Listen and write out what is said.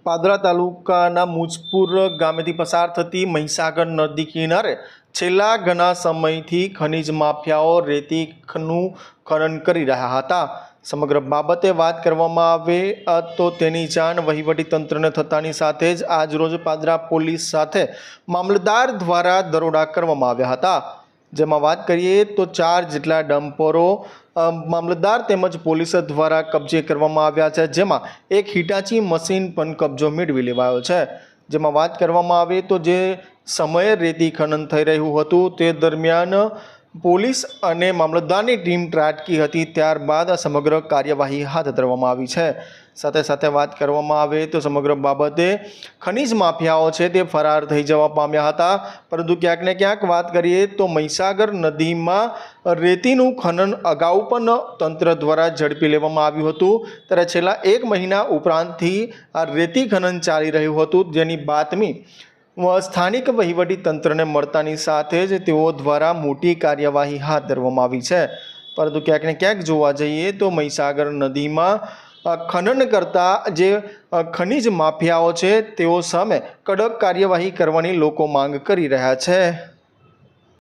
પાદરા તાલુકાના મુજપુર ગામેથી પસાર થતી મહીસાગર નદી કિનારે છેલ્લા ઘણા સમયથી ખનિજ માફિયાઓ રેતીનું ખનન કરી રહ્યા હતા। સમગ્ર બાબતે વાત કરવામાં આવે તો તેની જાણ વહીવટીતંત્રને થતાની સાથે જ આજરોજ પાદરા પોલીસ સાથે મામલતદાર દ્વારા દરોડા કરવામાં આવ્યા હતા। જેમાં વાત કરીએ તો 4 જેટલા ડમ્પરો મામલતદાર તેમજ પોલીસ દ્વારા કબજે કરવામાં આવ્યા છે, જેમાં એક હિટાચી મશીન પણ કબજો મેળવી લેવાયો છે। જેમાં વાત કરવામાં આવે તો જે સમયે રેતી ખનન થઈ રહ્યું હતું તે દરમિયાન પોલીસ અને મામલતદારની ટીમ ત્રાટકી હતી, ત્યારબાદ સમગ્ર કાર્યવાહી હાથ ધરવામાં આવી છે। સાથે સાથે વાત કરવામાં આવે તો સમગ્ર બાબતે ખનિજ માફિયાઓ છે તે ફરાર થઈ જવા પામ્યા હતા, પરંતુ ક્યાંક ને ક્યાંક વાત કરીએ તો મહીસાગર નદીમાં રેતીનું ખનન અગાઉ પણ તંત્ર દ્વારા ઝડપી લેવામાં આવ્યું હતું, ત્યારે છેલ્લા 1 મહિના ઉપરાંતથી આ રેતી ખનન ચાલી રહ્યું હતું, જેની બાતમી સ્થાનિક વહીવટી તંત્રને મળતાની સાથે જ તેઓ દ્વારા મોટી કાર્યવાહી હાથ ધરવામાં આવી છે। પરંતુ ક્યાંક ને ક્યાંક જોવા જઈએ તો મહીસાગર નદીમાં ખનન કરતા જે ખનિજ માફિયાઓ છે તેઓ સામે કડક કાર્યવાહી કરવાની લોકો માંગ કરી રહ્યા છે।